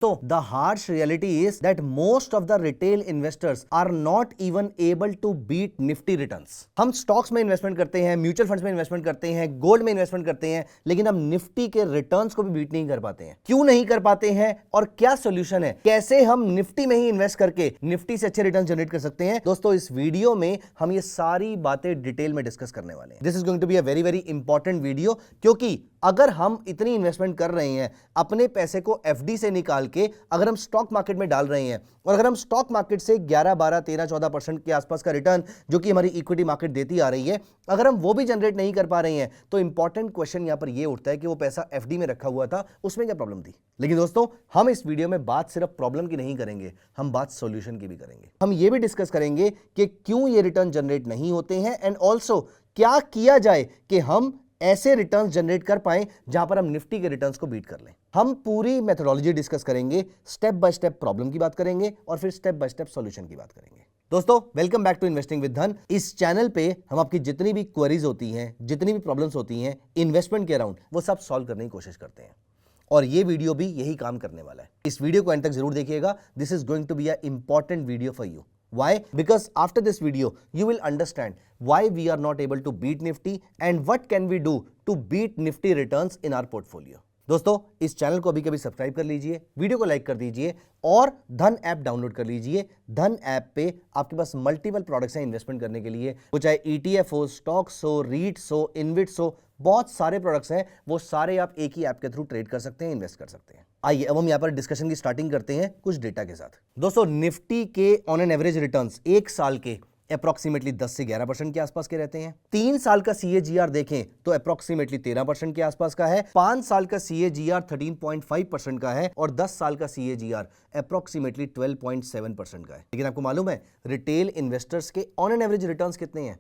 So the harsh reality is that most of the retail investors are not even able to beat nifty returns. हम stocks में investment करते हैं, mutual funds में investment करते हैं, gold में investment करते हैं, लेकिन हम निफ्टी के रिटर्न्स को भी बीट नहीं कर पाते हैं। क्यों नहीं कर पाते हैं और क्या सोल्यूशन है, कैसे हम निफ्टी में ही इन्वेस्ट करके निफ्टी से अच्छे रिटर्न जनरेट कर सकते हैं, दोस्तों इस वीडियो में हम ये सारी बातें डिटेल में डिस्कस करने वाले हैं। This is going to be a very very important video, क्योंकि अगर हम इतनी इन्वेस्टमेंट कर रहे हैं, अपने पैसे को एफडी से निकाल के अगर हम स्टॉक मार्केट में डाल रहे हैं और अगर हम स्टॉक मार्केट से 11, 12, 13, 14% के आसपास का रिटर्न जो कि हमारी इक्विटी मार्केट देती आ रही है, अगर हम वो भी जनरेट नहीं कर पा रहे हैं, तो इंपॉर्टेंट क्वेश्चन यहां पर यह उठता है कि वो पैसा एफडी में रखा हुआ था, उसमें क्या प्रॉब्लम थी। लेकिन दोस्तों हम इस वीडियो में बात सिर्फ प्रॉब्लम की नहीं करेंगे, हम बात सॉल्यूशन की भी करेंगे। हम ये भी डिस्कस करेंगे कि क्यों ये रिटर्न जनरेट नहीं होते हैं एंड ऑल्सो क्या किया जाए कि हम ऐसे रिटर्न्स जनरेट कर पाएं जहां पर हम निफ्टी के रिटर्न्स को बीट कर लें। हम पूरी मेथोडोलॉजी डिस्कस करेंगे, स्टेप बाय स्टेप प्रॉब्लम की बात करेंगे और फिर स्टेप बाय स्टेप सॉल्यूशन की बात करेंगे। दोस्तों welcome back to investing with Dhan. इस चैनल पे हम आपकी जितनी भी क्वेरीज होती हैं, जितनी भी प्रॉब्लम्स होती हैं इन्वेस्टमेंट के अराउंड, वो सब सॉल्व करने की कोशिश करते हैं और ये वीडियो भी यही काम करने वाला है। इस वीडियो को एंड तक जरूर देखिएगा। This is going to be a important video for you. Why? Because after this video, you will understand why we are not able to beat Nifty and what can we do to beat Nifty returns in our portfolio. दोस्तों इस channel को अभी कभी subscribe कर लीजिए, video को like कर दीजिए और धन ऐप डाउनलोड कर लीजिए। धन ऐप पे आपके पास मल्टीपल प्रोडक्ट्स हैं इन्वेस्टमेंट करने के लिए, वो चाहे ETF हो, स्टॉक्स हो, रीट्स हो, इनविट्स हो, बहुत सारे प्रोडक्ट्स हैं, वो सारे आप एक ही ऐप के थ्रू ट्रेड कर सकते हैं, इन्वेस्ट कर सकते हैं। आइए अब हम यहाँ पर डिस्कशन की स्टार्टिंग करते हैं कुछ डेटा के साथ। दोस्तों निफ्टी के ऑन एन एवरेज रिटर्न्स एक साल के अप्रॉक्सीमेटली 10 से 11% के आसपास के रहते हैं। 3 साल का CAGR देखें तो अप्रॉक्सीमेटली 13% के आसपास का है। 5 साल का CAGR 13.5% का है और 10 साल का CAGR अप्रॉक्सीमेटली 12.7% का है। लेकिन आपको मालूम है रिटेल इन्वेस्टर्स के ऑन एन एवरेज रिटर्न्स कितने हैं?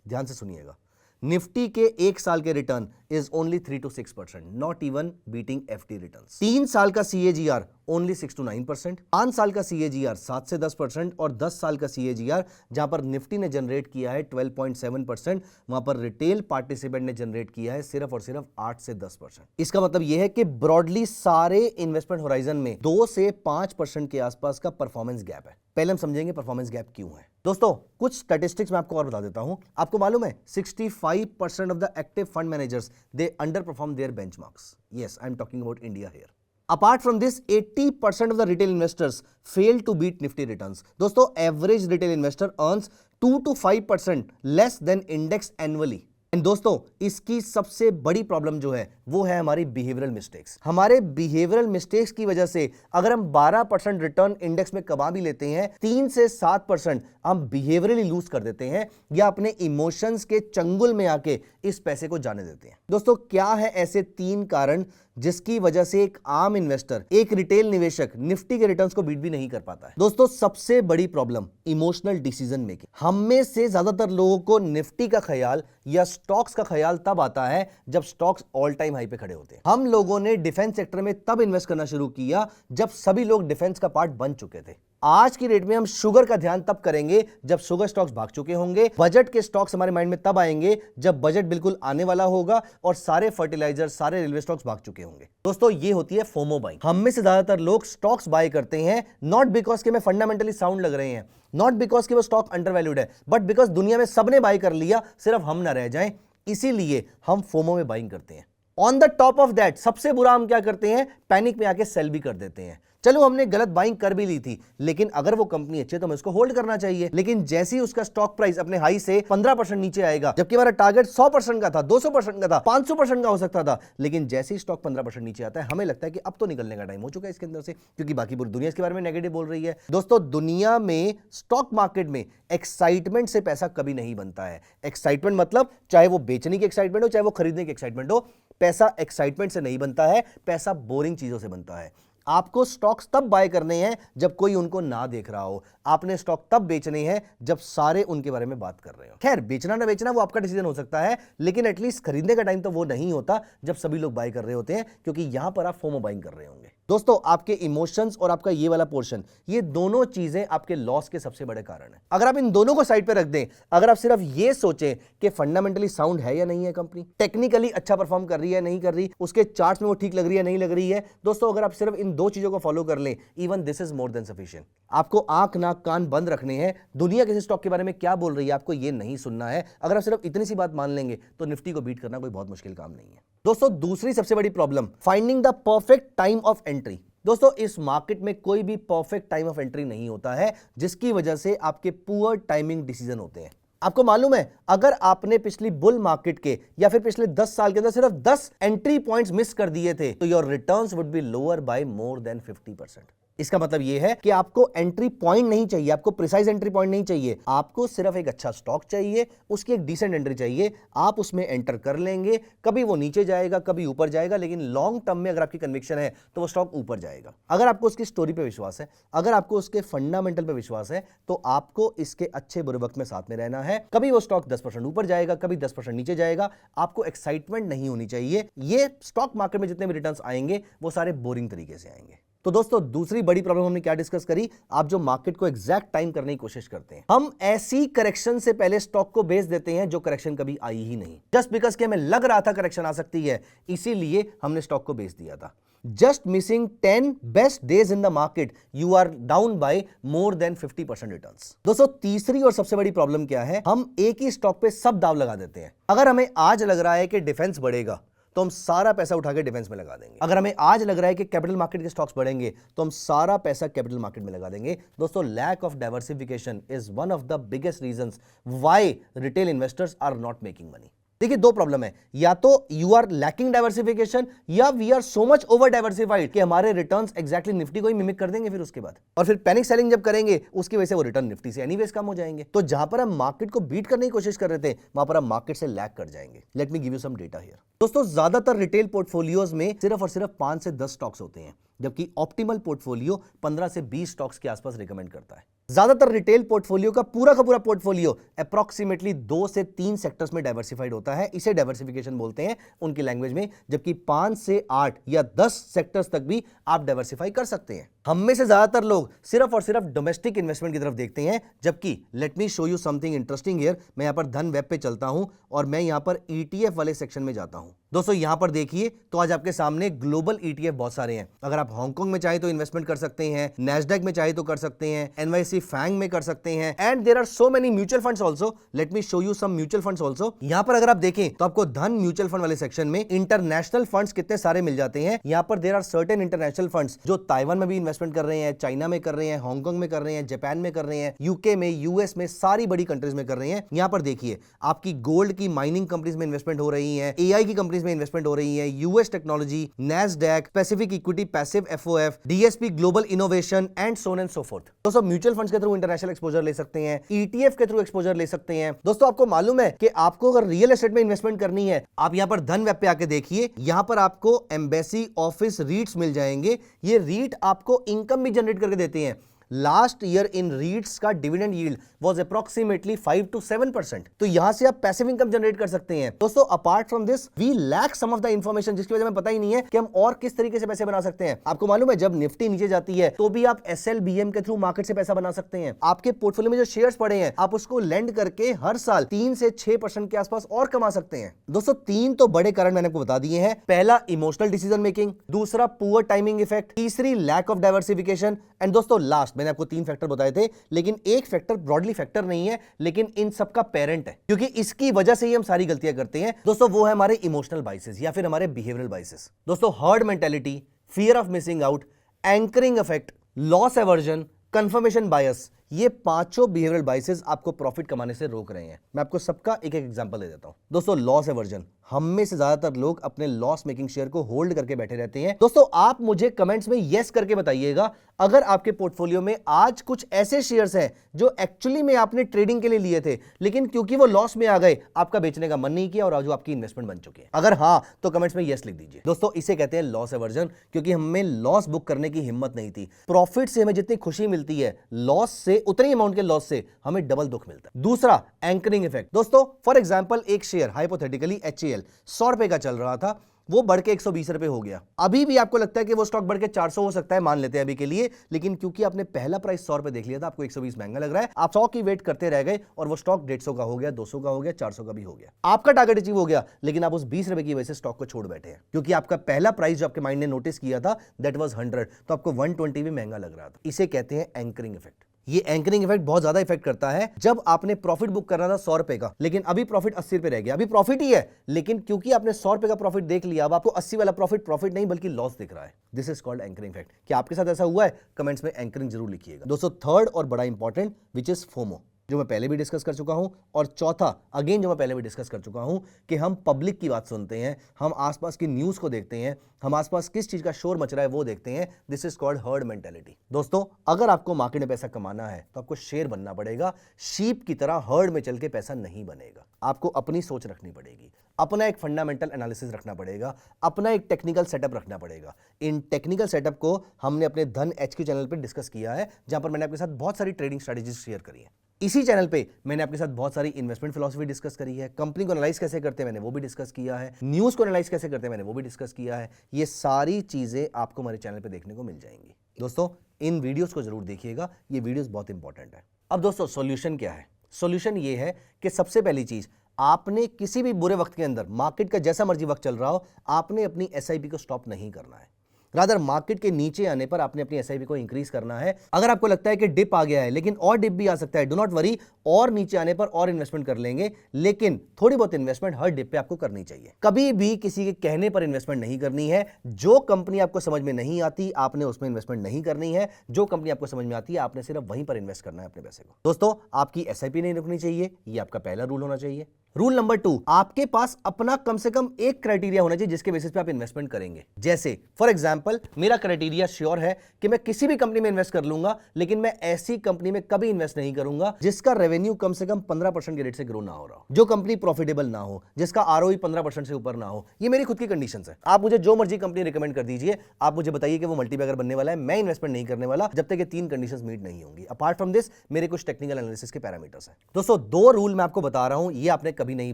ध्यान से सुनिएगा। निफ्टी के एक साल के return is only 3 to 6%, not even beating FD returns. 3 साल का CAGR ओनली 6 to 9%, 5 साल का CAGR 7 से 10% और 10 साल का CAGR जहां पर निफ्टी ने जनरेट किया है 12.7%, वहां पर रिटेल पार्टिसिपेंट ने जनरेट किया है सिर्फ और सिर्फ 8 से 10%। इसका मतलब यह है कि ब्रॉडली सारे इन्वेस्टमेंट होराइजन में 2 से 5% के आसपास का परफॉर्मेंस गैप है। पहले हम समझेंगे परफॉर्मेंस गैप क्यों है। दोस्तों कुछ स्टैटिस्टिक्स मैं आपको और बता देता हूं। आपको मालूम है 65% of the active fund managers they underperform their benchmarks. Yes, I am talking about India here. Apart from this, 80% of the retail investors fail to beat Nifty returns. दोस्तों average retail investor earns 2 to 5% less than index annually. And दोस्तों इसकी सबसे बड़ी problem जो है वो है हमारी बिहेवियरल मिस्टेक्स। हमारे बिहेवियरल मिस्टेक्स की वजह से अगर हम 12% रिटर्न इंडेक्स में कमा भी लेते हैं, 3 से 7% हम बिहेवियरली लूज कर देते हैं या अपने इमोशंस के चंगुल में आके इस पैसे को जाने देते हैं। दोस्तों क्या है ऐसे 3 कारण जिसकी वजह से एक आम इन्वेस्टर, एक रिटेल निवेशक निफ्टी के रिटर्न्स को बीट भी नहीं कर पाता है? दोस्तों सबसे बड़ी प्रॉब्लम इमोशनल डिसीजन मेकिंग। हम में से ज्यादातर लोगों को निफ्टी का ख्याल या स्टॉक्स का ख्याल तब आता है जब स्टॉक्स ऑल टाइम हाई पे खड़े होते हैं। हम लोगों ने डिफेंस सेक्टर में तब इन्वेस्ट करना शुरू किया जब सभी लोग डिफेंस का पार्ट बन चुके थे। आज की डेट में हम शुगर का ध्यान तब करेंगे जब शुगर स्टॉक्स भाग चुके होंगे। बजट के स्टॉक्स हमारे माइंड में तब आएंगे जब बजट बिल्कुल आने वाला होगा और सारे फर्टिलाइजर, सारे रेलवे स्टॉक्स भाग चुके होंगे। दोस्तों ये होती है फोमो बाइंग। हम में से ज्यादातर लोग स्टॉक्स बाय करते हैं नॉट बिकॉज के में फंडामेंटली साउंड लग रहे हैं, नॉट बिकॉज के वो स्टॉक अंडरवैल्यूड है, बट बिकॉज दुनिया में सबने बाय कर लिया, सिर्फ हम ना रह जाएं, इसीलिए हम फोमो में बाइंग करते हैं। On the top of that सबसे बुरा हम क्या करते हैं, पैनिक में आके सेल भी कर देते हैं। चलो हमने गलत बाइंग कर भी ली थी, लेकिन अगर वो कंपनी अच्छी है तो हमें उसको होल्ड करना चाहिए। लेकिन जैसे ही उसका स्टॉक प्राइस अपने हाई से 15% नीचे आएगा, जबकि हमारा टारगेट 100% का था, 200% का था, 500% का हो सकता था, लेकिन जैसे ही स्टॉक 15% नीचे आता है हमें लगता है कि अब तो निकलने का टाइम हो चुका है इसके अंदर से, क्योंकि बाकी पूरी दुनिया इसके बारे में नेगेटिव बोल रही है। दोस्तों दुनिया में स्टॉक मार्केट में एक्साइटमेंट से पैसा कभी नहीं बनता है। एक्साइटमेंट मतलब चाहे वो बेचने की एक्साइटमेंट हो, चाहे वो खरीदने की एक्साइटमेंट हो, पैसा एक्साइटमेंट से नहीं बनता है, पैसा बोरिंग चीजों से बनता है। आपको स्टॉक्स तब बाय करने हैं जब कोई उनको ना देख रहा हो, आपने स्टॉक तब बेचने हैं जब सारे उनके बारे में बात कर रहे हो। खैर बेचना ना बेचना वो आपका डिसीजन हो सकता है, लेकिन एटलीस्ट खरीदने का टाइम तो वो नहीं होता जब सभी लोग बाय कर रहे होते हैं, क्योंकि यहां पर आप फोमो बाइंग कर रहे होंगे। दोस्तों आपके इमोशंस और आपका ये वाला पोर्शन, ये दोनों चीजें आपके लॉस के सबसे बड़े कारण हैं। अगर आप इन दोनों को साइड पे रख दें, अगर आप सिर्फ ये सोचें कि फंडामेंटली साउंड है या नहीं है कंपनी, टेक्निकली अच्छा परफॉर्म कर रही है नहीं कर रही, उसके चार्ट्स में वो ठीक लग रही है नहीं लग रही है, दोस्तों अगर आप सिर्फ इन दो चीजों को फॉलो कर लें, even this is more than sufficient. आपको आंख नाक कान बंद रखने हैं, दुनिया किसी स्टॉक के बारे में क्या बोल रही है आपको ये नहीं सुनना है। अगर आप सिर्फ इतनी सी बात मान लेंगे तो निफ्टी को बीट करना कोई बहुत मुश्किल काम नहीं है। दोस्तों दूसरी सबसे बड़ी problem, finding the perfect time of entry. दोस्तों इस मार्केट में कोई भी परफेक्ट टाइम ऑफ एंट्री नहीं होता है, जिसकी वजह से आपके पुअर टाइमिंग डिसीजन होते हैं। आपको मालूम है, अगर आपने पिछली बुल मार्केट के या फिर पिछले 10 साल के अंदर सिर्फ 10 एंट्री पॉइंट्स मिस कर दिए थे, तो your returns would be lower by more than 50%। इसका मतलब यह है कि आपको एंट्री पॉइंट नहीं चाहिए, आपको प्रिसाइज एंट्री पॉइंट नहीं चाहिए, आपको सिर्फ एक अच्छा स्टॉक चाहिए, उसकी एक डिसेंट एंट्री चाहिए। आप उसमें एंटर कर लेंगे, कभी वो नीचे जाएगा कभी ऊपर जाएगा, लेकिन लॉन्ग टर्म में अगर आपकी कन्विक्शन है तो वो स्टॉक ऊपर जाएगा। अगर आपको उसकी स्टोरी पे विश्वास है, अगर आपको उसके फंडामेंटल पे विश्वास है, तो आपको इसके अच्छे बुरे वक्त में साथ में रहना है। कभी वो स्टॉक 10% ऊपर जाएगा, कभी 10% नीचे जाएगा, आपको एक्साइटमेंट नहीं होनी चाहिए। ये स्टॉक मार्केट में जितने भी रिटर्न्स आएंगे वो सारे बोरिंग तरीके से आएंगे। तो दोस्तों दूसरी बड़ी प्रॉब्लम हमने क्या डिस्कस करी, आप जो मार्केट को एग्जैक्ट टाइम करने की कोशिश करते हैं, हम ऐसी करेक्शन से पहले स्टॉक को बेच देते हैं जो करेक्शन कभी आई ही नहीं, जस्ट बिकॉज कि हमें लग रहा था करेक्शन आ सकती है, इसीलिए हमने स्टॉक को बेच दिया था। Just missing 10 best days in the market, you are down by more than 50% returns. दोस्तों तीसरी और सबसे बड़ी प्रॉब्लम क्या है, हम एक ही स्टॉक पे सब दाव लगा देते हैं। अगर हमें आज लग रहा है कि डिफेंस बढ़ेगा तो हम सारा पैसा उठा के डिफेंस में लगा देंगे। अगर हमें आज लग रहा है कि कैपिटल मार्केट के स्टॉक्स बढ़ेंगे तो हम सारा पैसा कैपिटल मार्केट में लगा देंगे। दोस्तों lack of diversification is one of the biggest reasons why retail investors are not making money. देखिए दो प्रॉब्लम है, या तो यू आर लैकिंग डाइवर्सिफिकेशन या we are so much over diversified कि हमारे रिटर्न्स एग्जैक्टली निफ्टी को ही मिमिक कर देंगे फिर उसके बाद, और फिर पैनिक सेलिंग जब करेंगे उसकी वजह से वो रिटर्न निफ्टी से एनीवेज कम हो जाएंगे। तो जहां पर हम मार्केट को बीट करने की कोशिश कर रहे थे वहां पर हम मार्केट से लैग कर जाएंगे। Let me give you some data here. दोस्तों ज्यादातर रिटेल पोर्टफोलियोज में सिर्फ और सिर्फ 5 से 10 स्टॉक्स होते हैं, जबकि ऑप्टिमल पोर्टफोलियो 15 से 20 स्टॉक्स के आसपास रिकमेंड करता है। ज्यादातर रिटेल पोर्टफोलियो का पूरा पोर्टफोलियो अप्रॉक्सीमेटली 2 से 3 सेक्टर्स में डाइवर्सिफाइड होता है, इसे डाइवर्सिफिकेशन बोलते हैं उनकी लैंग्वेज में, जबकि 5 से 8 या 10 सेक्टर्स तक भी आप डाइवर्सिफाई कर सकते हैं। हम में से ज्यादातर लोग सिर्फ और सिर्फ डोमेस्टिक इन्वेस्टमेंट की तरफ देखते हैं, जबकि late me show you something interesting here. मैं यहां पर धन वेब पे चलता हूं और मैं यहां पर ETF वाले सेक्शन में जाता हूं। दोस्तों यहां पर देखिए तो आज आपके सामने ग्लोबल ETF बहुत सारे हैं। अगर आप हांगकांग में चाहे तो इन्वेस्टमेंट कर सकते हैं, नैस्डैक में चाहे तो कर सकते हैं, NYSE फैंग में कर सकते हैं, and there are so many mutual funds also. Let me show you some mutual funds also. यहां पर अगर आप देखें तो आपको धन म्यूचुअल फंड वाले सेक्शन में इंटरनेशनल फंड्स कितने सारे मिल जाते हैं। यहां पर there are certain international funds जो ताइवान में भी इन्वेस्टमेंट कर रहे हैं, चाइना में कर रहे हैं, हांगकांग में कर रहे हैं, जापान में कर रहे हैं, यूके में, US में, सारी बड़ी कंट्रीज में कर रहे हैं। यहां पर देखिए आपकी गोल्ड की माइनिंग कंपनीज में इन्वेस्टमेंट हो रही है, AI की कंपनीज में इन्वेस्टमेंट हो रही है, US technology, Nasdaq, Pacific equity passive FOF, DSP global innovation and so on and so fourth. दोस्तों म्यूचुअल फंड्स के थ्रू इंटरनेशनल एक्सपोजर ले सकते हैं, ETF के थ्रू एक्सपोजर ले सकते हैं। दोस्तों आपको मालूम है कि आपको अगर रियल एस्टेट में इन्वेस्टमेंट करनी है, आप यहां पर धन वेब पे आके देखिए, यहां पर आपको एम्बेसी ऑफिस रीट्स मिल जाएंगे। ये रीट आपको इनकम भी जनरेट करके देते हैं। लास्ट ईयर इन रीट्स का dividend yield was approximately 5 to 7%। तो यहां से आप पैसिव इनकम जनरेट कर सकते हैं। दोस्तों apart from this we lack some of the information, जिसकी वजह हमें पता ही नहीं है कि हम और किस तरीके से पैसे बना सकते हैं। आपको मालूम है जब निफ्टी नीचे जाती है तो भी आप SLBM के थ्रू मार्केट से पैसा बना सकते हैं। आपके पोर्टफोलियो में जो शेयर्स पड़े हैं आप उसको लेंड करके हर साल 3 से 6% के आसपास और कमा सकते हैं। दोस्तों 3 तो बड़े कारण मैंने आपको बता दिए हैं। पहला इमोशनल डिसीजन मेकिंग, दूसरा पुअर टाइमिंग इफेक्ट, तीसरी लैक ऑफ डाइवर्सिफिकेशन, एंड दोस्तों लास्ट मैंने आपको 3 फैक्टर बताए थे, लेकिन एक फैक्टर ब्रॉडली फैक्टर नहीं है, लेकिन इन सबका पेरेंट है, क्योंकि इसकी वजह से ही हम सारी गलतियां करते हैं। दोस्तों वो है हमारे इमोशनल बाइसेस या फिर हमारे बिहेवियरल बाइसेस। दोस्तों herd mentality, fear of missing out, anchoring effect, loss aversion, confirmation bias, ये 5 बिहेवियरल बाइसेस आपको प्रॉफिट कमाने से रोक रहे हैं। मैं आपको सबका एक एग्जांपल दे देता हूं। दोस्तों लॉस एवर्जन, हम में से ज्यादातर लोग अपने लॉस मेकिंग शेयर को होल्ड करके बैठे रहते हैं। दोस्तों आप मुझे कमेंट्स में यस करके बताइएगा अगर आपके पोर्टफोलियो में आज कुछ ऐसे शेयर्स हैं जो एक्चुअली में आपने ट्रेडिंग के लिए लिए थे, लेकिन क्योंकि वो लॉस में आ गए आपका बेचने का मन नहीं किया और आज वो आपकी इन्वेस्टमेंट बन चुकी है। अगर हाँ तो कमेंट्स में यस लिख दीजिए। दोस्तों इसे कहते हैं लॉस एवर्जन, क्योंकि हमें लॉस बुक करने की हिम्मत नहीं थी। प्रॉफिट से हमें जितनी खुशी मिलती है, लॉस से उतनी अमाउंट के लॉस से हमें डबल दुख मिलता है। दूसरा एंकरिंग इफेक्ट। दोस्तों फॉर एग्जांपल एक शेयर हाइपोथेटिकली HAL 100 रुपए का चल रहा था, वो बढ़ के 120 रुपए हो गया। अभी भी आपको लगता है कि वो स्टॉक बढ़ के 400 हो सकता है, मान लेते हैं अभी के लिए, लेकिन क्योंकि आपने पहला प्राइस 100 रुपए देख लिया था, आपको 120 महंगा लग रहा है, आप 100 की वेट करते रह गए और वो स्टॉक 150 का हो गया, 200 का हो गया, 400 का भी हो गया। आपका टारगेट अचीव हो गया, लेकिन आप उस 20 रुपए की वजह से स्टॉक को छोड़ बैठे हैं, क्योंकि आपका पहला प्राइस जो आपके माइंड ने नोटिस किया था दैट वाज 100, तो आपको 120 भी महंगा लग रहा था। इसे कहते हैं एंकरिंग इफेक्ट। ये एंकरिंग इफेक्ट बहुत ज्यादा इफेक्ट करता है जब आपने प्रॉफिट बुक करना था 100 रुपए का, लेकिन अभी प्रॉफिट 80 रुपए रह गया। अभी प्रॉफिट ही है, लेकिन क्योंकि आपने 100 रुपए का प्रॉफिट देख लिया, अब आपको 80 वाला प्रॉफिट नहीं बल्कि लॉस दिख रहा है। This is called anchoring effect. क्या आपके साथ ऐसा हुआ है? कमेंट्स में एंकरिंग जरूर लिखिएगा। दोस्तों, थर्ड और बड़ा इंपॉर्टेंट विच इज फोमो, जो मैं पहले भी डिस्कस कर चुका हूं, और चौथा अगेन जो मैं पहले भी डिस्कस कर चुका हूं कि हम पब्लिक की बात सुनते हैं, हम आसपास की न्यूज़ को देखते हैं, हम आसपास किस चीज़ का शोर मच रहा है वो देखते हैं। This is called herd mentality. दोस्तों, अगर आपको मार्केट में पैसा कमाना है तो आपको शेर बनना पड़ेगा। शीप की तरह हर्ड में चल के पैसा नहीं बनेगा। आपको अपनी सोच रखनी पड़ेगी, अपना एक फंडामेंटल एनालिसिस रखना पड़ेगा, अपना एक टेक्निकल सेटअप रखना पड़ेगा। इन टेक्निकल सेटअप को हमने अपने धन HQ चैनल पर डिस्कस किया है, जहां पर मैंने आपके साथ बहुत सारी ट्रेडिंग स्ट्रैटेजीज शेयर करी है। इसी चैनल पे मैंने आपके साथ बहुत सारी इन्वेस्टमेंट फिलॉसफी डिस्कस करी है, कंपनी को एनालाइज कैसे करते हैं मैंने वो भी डिस्कस किया है, न्यूज़ को एनालाइज कैसे करते हैं मैंने वो भी डिस्कस किया है। ये सारी चीज़ें आपको हमारे चैनल पे देखने को मिल जाएंगी। दोस्तों, इन वीडियोस को जरूर देखिएगा, ये वीडियोस बहुत इंपॉर्टेंट है। अब दोस्तों, सॉल्यूशन क्या है? सॉल्यूशन ये है कि सबसे पहली चीज़, आपने किसी भी बुरे वक्त के अंदर, मार्केट का जैसा मर्जी वक्त चल रहा हो, आपने अपनी SIP को स्टॉप नहीं करना है। रादर मार्केट के नीचे आने पर आपने अपनी SIP को इंक्रीज करना है। अगर आपको लगता है कि डिप आ गया है, लेकिन और डिप भी आ सकता है, डू नॉट वरी, और नीचे आने पर और इन्वेस्टमेंट कर लेंगे, लेकिन थोड़ी बहुत इन्वेस्टमेंट हर डिप पे आपको करनी चाहिए। कभी भी किसी के कहने पर इन्वेस्टमेंट नहीं करनी है। जो कंपनी आपको समझ में नहीं आती, आपने उसमें इन्वेस्टमेंट नहीं करनी है। जो कंपनी आपको समझ में आती है, आपने सिर्फ वहीं पर इन्वेस्ट करना है अपने पैसे को। दोस्तों, आपकी SIP नहीं रुकनी चाहिए, ये आपका पहला रूल होना चाहिए। रूल नंबर 2, आपके पास अपना कम से कम एक क्राइटेरिया होना चाहिए जिसके बेसिस पे आप इन्वेस्टमेंट करेंगे। जैसे फॉर एग्जांपल, मेरा क्राइटेरिया श्योर है कि मैं किसी भी कंपनी में इन्वेस्ट कर लूंगा, लेकिन मैं ऐसी कंपनी में कभी इन्वेस्ट नहीं करूंगा जिसका रेवेन्यू कम से कम 15% के रेट से ग्रो ना हो रहा हो, जो कंपनी प्रॉफिटेबल ना हो, जिसका ROE 15% से ऊपर ना हो। ये मेरी खुद की कंडीशंस है। आप मुझे जो मर्जी कंपनी रिकमेंड कर दीजिए, आप मुझे बताइए कि वो मल्टीबैगर बनने वाला है, मैं इन्वेस्टमेंट नहीं करने वाला जब तक ये 3 कंडीशंस मीट नहीं होंगी। अपार्ट फ्रॉम दिस, मेरे कुछ टेक्निकल एनालिसिस के पैरामीटर्स हैं। दोस्तों, 2 रूल मैं आपको बता रहा हूं, ये आपने कभी नहीं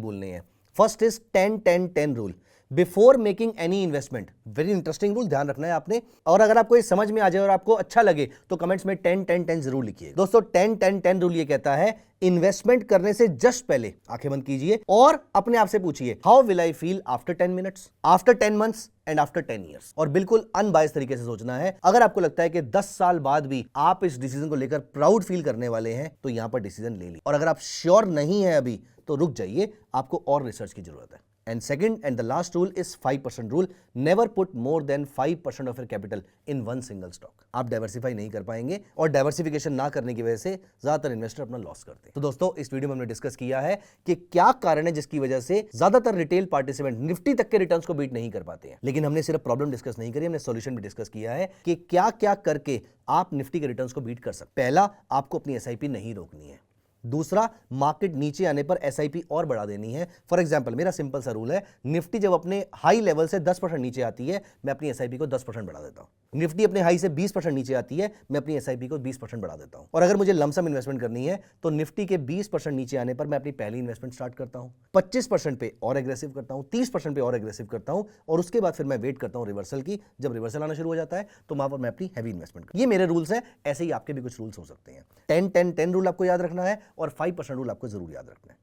भूलने हैं। First is 10-10-10 rule before making any investment. Very interesting rule, ध्यान रखना है आपने। और अगर आपको ये समझ में आ जाए और आपको अच्छा लगे तो कमेंट्स में 10-10-10 जरूर लिखिए। दोस्तों, 10-10-10 रूल ये कहता है, इन्वेस्टमेंट करने से जस्ट पहले आंखें बंद कीजिए और अपने आप से पूछिए, how will I feel after 10 minutes, after 10 months and after 10 years. और बिल्कुल अनबायस्ड तरीके से सोचना है। अगर आपको लगता है कि 10 साल बाद भी आप इस डिसीजन को लेकर प्राउड फील करने वाले हैं, तो यहां पर डिसीजन ले ली। और अगर आप श्योर नहीं है अभी, तो रुक जाइए, आपको और रिसर्च की जरूरत है। And second and the last rule is 5% rule. Never put more than 5% of your capital in one single stock. आप डाइवर्सिफाई नहीं कर पाएंगे, और डाइवर्सिफिकेशन ना करने की वजह से ज्यादातर इन्वेस्टर अपना लॉस करते हैं। तो दोस्तों, इस वीडियो में हमने डिस्कस किया है कि क्या कारण है जिसकी वजह से ज्यादातर रिटेल पार्टिसिपेंट निफ्टी तक के रिटर्न्स को बीट नहीं कर पाते हैं। लेकिन हमने सिर्फ प्रॉब्लम डिस्कस नहीं करी, हमने सॉल्यूशन भी डिस्कस किया है कि क्या क्या करके आप निफ्टी के रिटर्न्स को बीट कर सकते हैं। पहला, आपको अपनी SIP नहीं रोकनी है। दूसरा, मार्केट नीचे आने पर SIP और बढ़ा देनी है। फॉर एग्जांपल, मेरा सिंपल सा रूल है, निफ्टी जब अपने हाई लेवल से 10% नीचे आती है, मैं अपनी SIP को 10% बढ़ा देता हूं। निफ्टी अपने हाई से 20% नीचे आती है, मैं अपनी SIP को 20% बढ़ा देता हूं। और अगर मुझे लमसम इन्वेस्टमेंट करनी है, तो निफ्टी के 20% नीचे आने पर मैं अपनी पहली इन्वेस्टमेंट स्टार्ट करता हूं, 25% पे और एग्रेसिव करता हूं, 30% पे और एग्रेसिव करता हूं, और उसके बाद फिर मैं वेट करता हूं रिवर्सल की। जब रिवर्सल आना शुरू हो जाता है, तो वहां पर मैं अपनी हैवी इन्वेस्टमेंट करता हूं। ये मेरे रूल्स हैं, ऐसे ही आपके भी कुछ रूल्स हो सकते हैं। 10-10-10 रूल आपको याद रखना है, और 5% रूल आपको जरूर याद रखना है।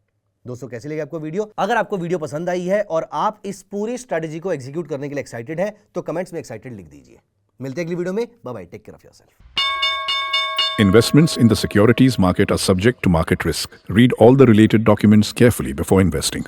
दोस्तों, कैसी लगी आपको वीडियो? अगर आपको वीडियो पसंद आई है और आप इस पूरी स्ट्रेटजी को एग्जीक्यूट करने के लिए एक्साइटेड है, तो कमेंट्स में एक्साइटेड लिख दीजिए। मिलते हैं अगली वीडियो में। Bye bye, take care of yourself. Investments in the securities market are subject to market risk. Read all the related documents carefully before investing.